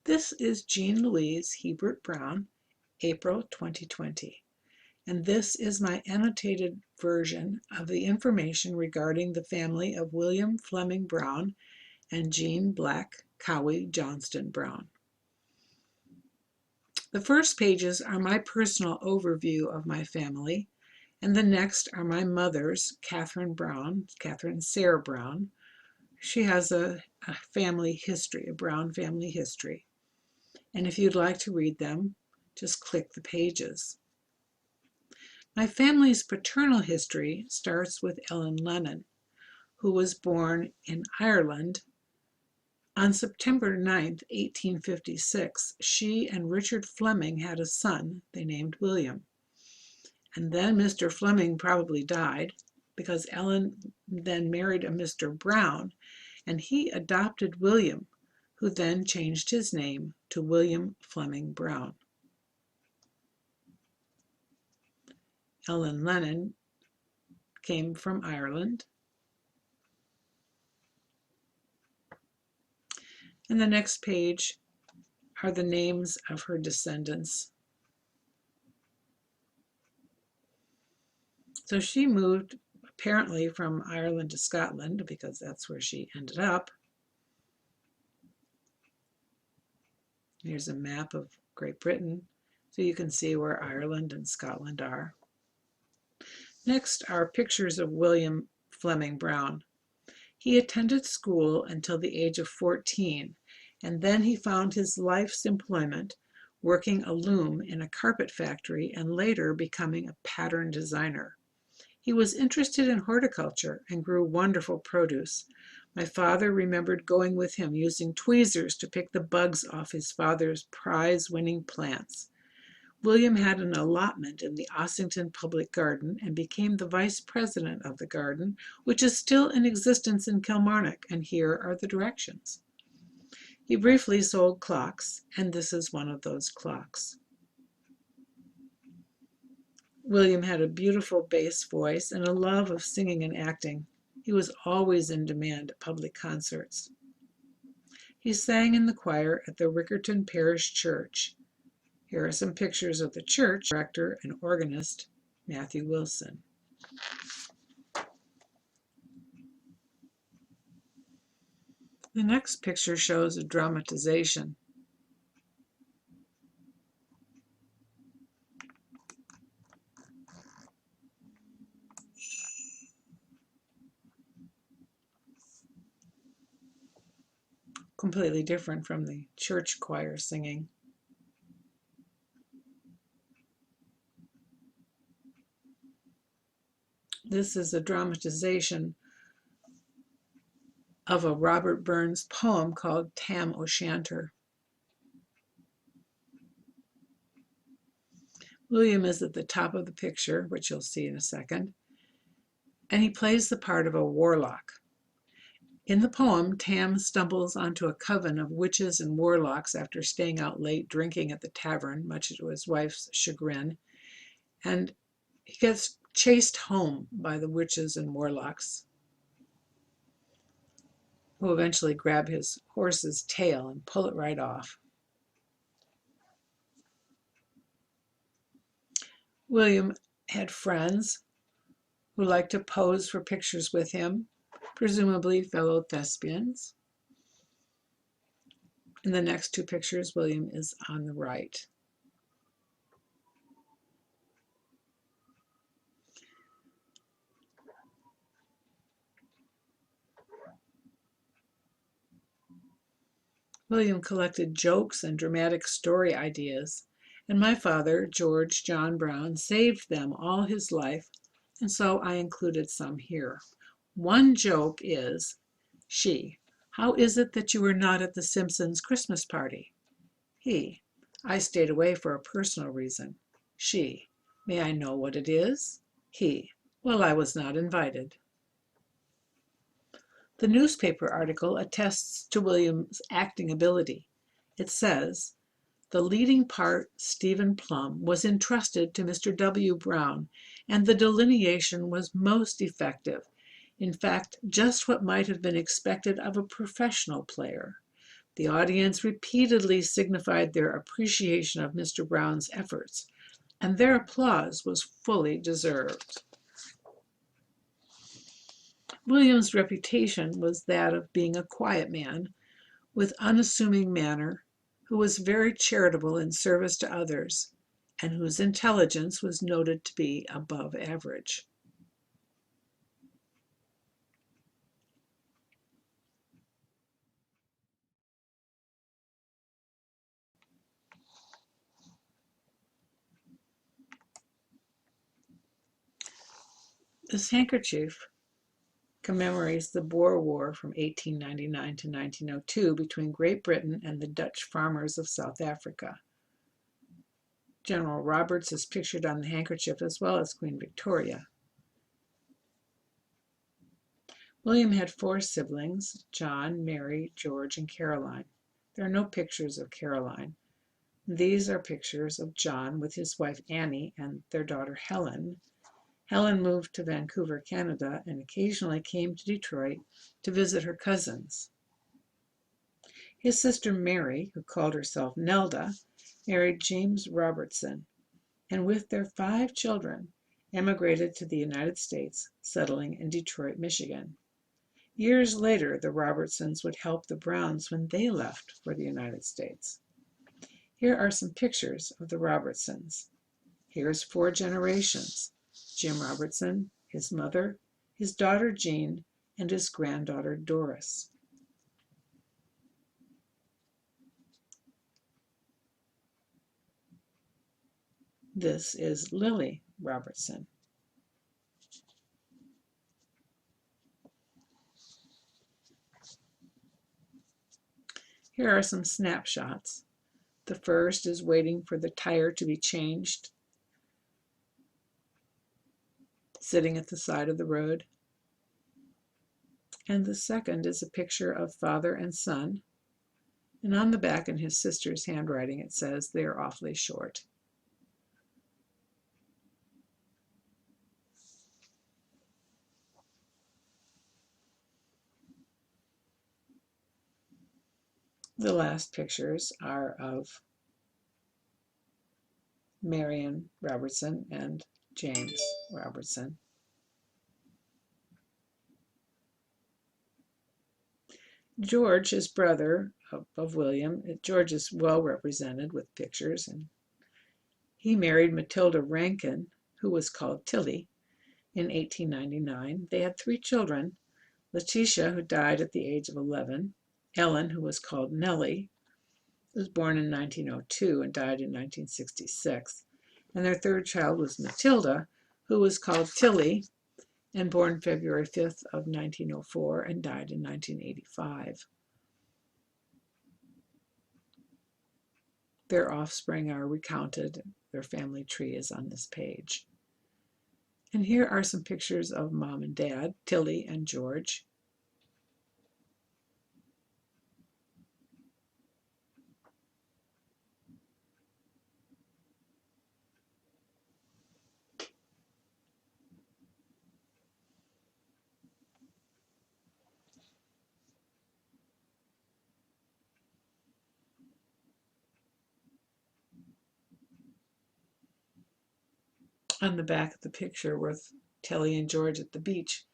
This is Jean Louise Hebert Brown, April 2020, and this is my annotated version of the information regarding the family of William Fleming Brown and Jean Black Cowie Johnstone Brown. The first pages are my personal overview of my family, and the next are my mother's, Catherine Sarah Brown. She has a family history, a Brown family history. And if you'd like to read them, just click the pages. My family's paternal history starts with Ellen Lennon, who was born in Ireland on September 9, 1856. She and Richard Fleming had a son they named William. And then Mr. Fleming probably died because Ellen then married a Mr. Brown, and he adopted William, who then changed his name to William Fleming Brown. Ellen Lennon came from Ireland. And the next page are the names of her descendants. So she moved apparently from Ireland to Scotland because that's where she ended up. Here's a map of Great Britain, so you can see where Ireland and Scotland are. Next are pictures of William Fleming Brown. He attended school until the age of 14, and then he found his life's employment working a loom in a carpet factory and later becoming a pattern designer. He was interested in horticulture and grew wonderful produce. My father remembered going with him using tweezers to pick the bugs off his father's prize-winning plants. William had an allotment in the Ossington Public Garden and became the vice president of the garden, which is still in existence in Kilmarnock, and here are the directions. He briefly sold clocks, and this is one of those clocks. William had a beautiful bass voice and a love of singing and acting. He was always in demand at public concerts. He sang in the choir at the Rickerton Parish Church. Here are some pictures of the church director and organist, Matthew Wilson. The next picture shows a dramatization. Completely different from the church choir singing. This is a dramatization of a Robert Burns poem called Tam O'Shanter. William is at the top of the picture, which you'll see in a second, and he plays the part of a warlock. In the poem, Tam stumbles onto a coven of witches and warlocks after staying out late drinking at the tavern, much to his wife's chagrin, and he gets chased home by the witches and warlocks, who eventually grab his horse's tail and pull it right off. William had friends who liked to pose for pictures with him, presumably fellow thespians. In the next two pictures, William is on the right. William collected jokes and dramatic story ideas, and my father, George John Brown, saved them all his life, and so I included some here. One joke is, she, how is it that you were not at the Simpsons' Christmas party? He, I stayed away for a personal reason. She, may I know what it is? He, well, I was not invited. The newspaper article attests to William's acting ability. It says, the leading part, Stephen Plum, was entrusted to Mr. W. Brown, and the delineation was most effective. In fact, just what might have been expected of a professional player. The audience repeatedly signified their appreciation of Mr. Brown's efforts, and their applause was fully deserved. William's reputation was that of being a quiet man with unassuming manner, who was very charitable in service to others, and whose intelligence was noted to be above average. This handkerchief commemorates the Boer War from 1899 to 1902 between Great Britain and the Dutch farmers of South Africa. General Roberts is pictured on the handkerchief as well as Queen Victoria. William had 4 siblings, John, Mary, George, and Caroline. There are no pictures of Caroline. These are pictures of John with his wife Annie and their daughter Helen. Helen moved to Vancouver, Canada, and occasionally came to Detroit to visit her cousins. His sister Mary, who called herself Nelda, married James Robertson, and with their 5 children, emigrated to the United States, settling in Detroit, Michigan. Years later, the Robertsons would help the Browns when they left for the United States. Here are some pictures of the Robertsons. Here's 4 generations: Jim Robertson, his mother, his daughter Jean, and his granddaughter Doris. This is Lily Robertson. Here are some snapshots. The first is waiting for the tire to be changed, sitting at the side of the road. And the second is a picture of father and son. And on the back, in his sister's handwriting, it says, "They are awfully short." The last pictures are of Marion Robertson and James Robertson. George, his brother of William, George is well represented with pictures, and he married Matilda Rankin, who was called Tilly, in 1899. They had 3 children: Letitia, who died at the age of 11, Ellen, who was called Nellie, who was born in 1902 and died in 1966, and their 3rd child was Matilda, who was called Tilly and born February 5th of 1904 and died in 1985. Their offspring are recounted. Their family tree is on this page. And here are some pictures of Mom and Dad, Tilly and George. On the back of the picture with Tilly and George at the beach,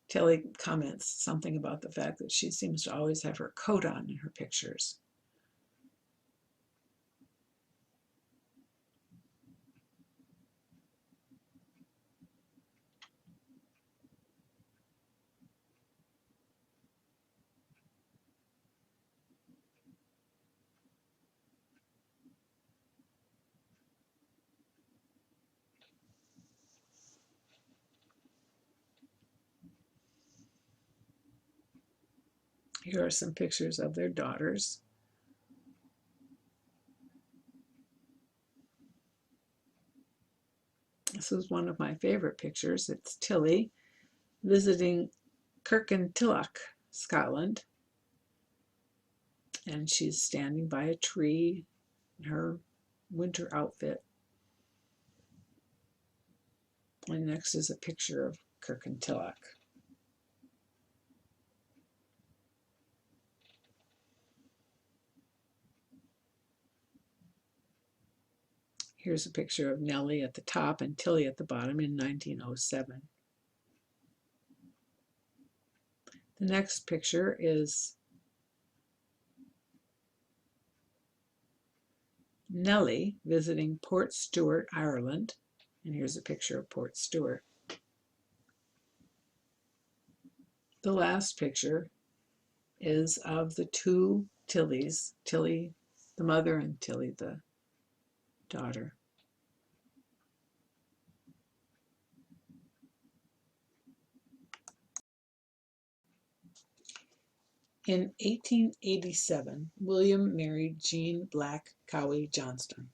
Tilly comments something about the fact that she seems to always have her coat on in her pictures. Here are some pictures of their daughters. This is one of my favorite pictures. It's Tilly visiting Kirkintilloch, Scotland. And she's standing by a tree in her winter outfit. And next is a picture of Kirkintilloch. Here's a picture of Nellie at the top and Tilly at the bottom in 1907. The next picture is Nellie visiting Port Stewart, Ireland. And here's a picture of Port Stewart. The last picture is of the two Tillys, Tilly the mother and Tilly the daughter. In 1887, William married Jean Black Cowie Johnstone.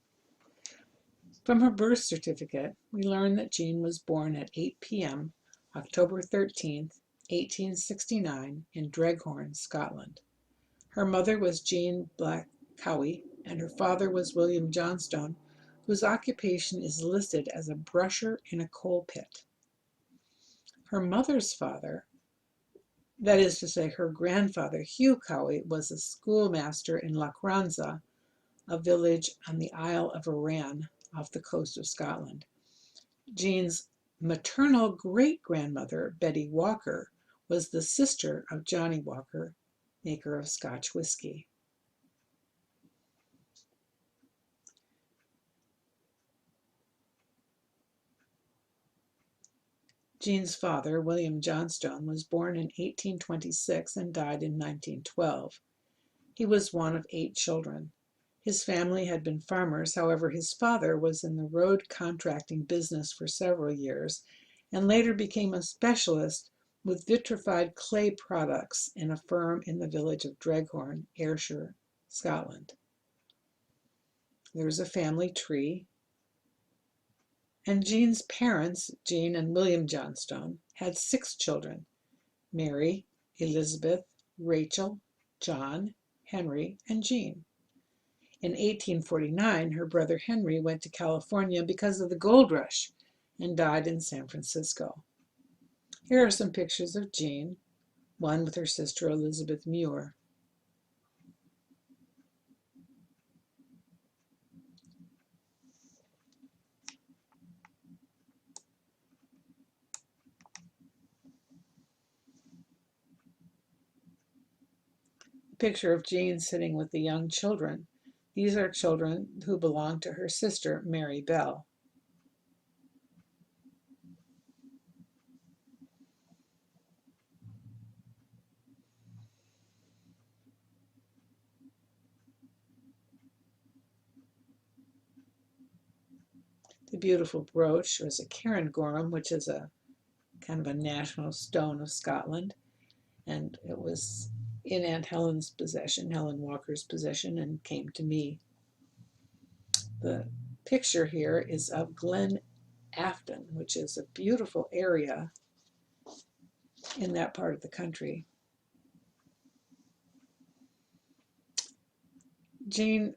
From her birth certificate, we learn that Jean was born at 8 p.m. October 13th, 1869 in Dreghorn, Scotland. Her mother was Jean Black Cowie, and her father was William Johnstone, whose occupation is listed as a brusher in a coal pit. Her mother's father, that is to say her grandfather, Hugh Cowie, was a schoolmaster in Lochranza, a village on the Isle of Arran off the coast of Scotland. Jean's maternal great-grandmother, Betty Walker, was the sister of Johnny Walker, maker of Scotch whiskey. Jean's father, William Johnstone, was born in 1826 and died in 1912. He was one of 8 children. His family had been farmers, however, his father was in the road contracting business for several years and later became a specialist with vitrified clay products in a firm in the village of Dreghorn, Ayrshire, Scotland. There's a family tree. And Jean's parents, Jean and William Johnstone, had 6 children: Mary, Elizabeth, Rachel, John, Henry, and Jean. In 1849, her brother Henry went to California because of the gold rush and died in San Francisco. Here are some pictures of Jean, one with her sister Elizabeth Muir. A picture of Jean sitting with the young children. These are children who belong to her sister, Mary Bell. The beautiful brooch was a Cairngorm, which is a kind of a national stone of Scotland, and it was in Aunt Helen's possession, Helen Walker's possession, and came to me. The picture here is of Glen Afton, which is a beautiful area in that part of the country. Jean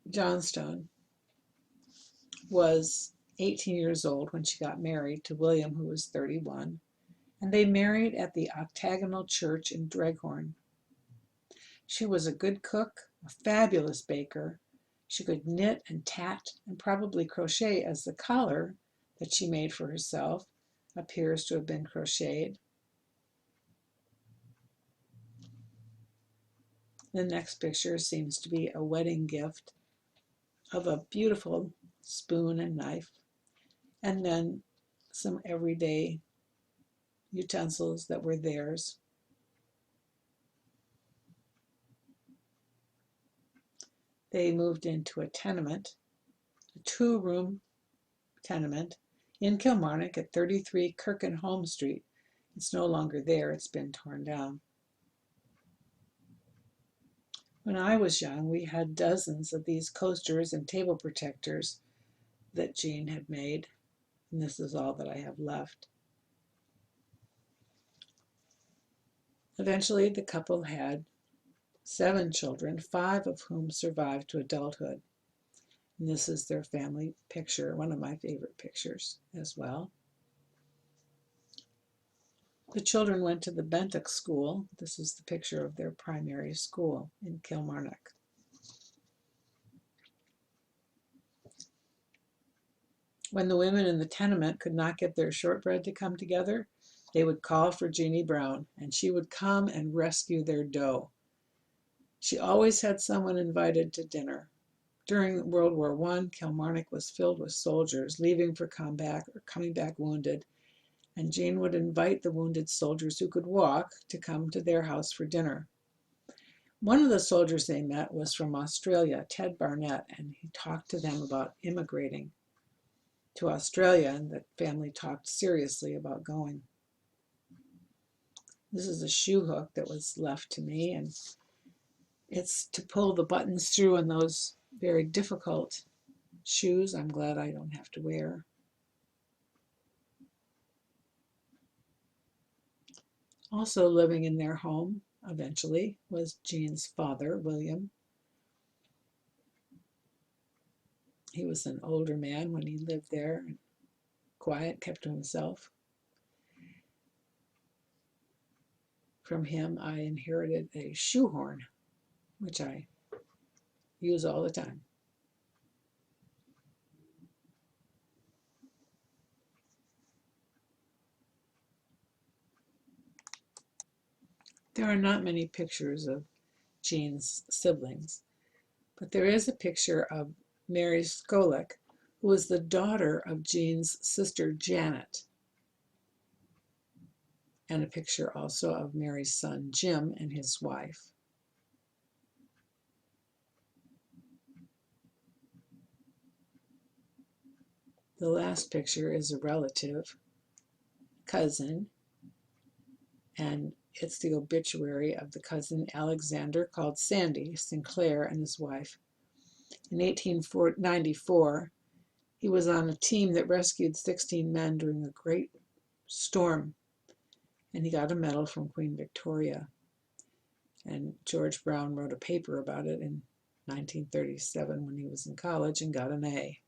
Johnstone was 18 years old when she got married to William, who was 31, and they married at the Octagonal Church in Dreghorn. She was a good cook, a fabulous baker. She could knit and tat and probably crochet, as the collar that she made for herself appears to have been crocheted. The next picture seems to be a wedding gift of a beautiful spoon and knife, and then some everyday utensils that were theirs. They moved into a tenement, a 2-room tenement in Kilmarnock at 33 Kirkenholm Street. It's no longer there, it's been torn down. When I was young, we had dozens of these coasters and table protectors that Jean had made, and this is all that I have left. Eventually, the couple had 7 children, 5 of whom survived to adulthood. And this is their family picture, one of my favorite pictures as well. The children went to the Bentock School. This is the picture of their primary school in Kilmarnock. When the women in the tenement could not get their shortbread to come together, they would call for Jeannie Brown, and she would come and rescue their dough. She always had someone invited to dinner. During World War I, Kilmarnock was filled with soldiers leaving for combat or coming back wounded, and Jean would invite the wounded soldiers who could walk to come to their house for dinner. One of the soldiers they met was from Australia, Ted Barnett, and he talked to them about immigrating to Australia, and the family talked seriously about going. This is a shoe hook that was left to me, and it's to pull the buttons through in those very difficult shoes I'm glad I don't have to wear. Also living in their home eventually was Jean's father, William. He was an older man when he lived there, quiet, kept to himself. From him, I inherited a shoehorn, which I use all the time. There are not many pictures of Jean's siblings, but there is a picture of Mary Skolick, who was the daughter of Jean's sister Janet, and a picture also of Mary's son Jim and his wife. The last picture is a relative, cousin, and it's the obituary of the cousin Alexander, called Sandy Sinclair, and his wife. In 1894, he was on a team that rescued 16 men during a great storm, and he got a medal from Queen Victoria. And George Brown wrote a paper about it in 1937 when he was in college and got an A.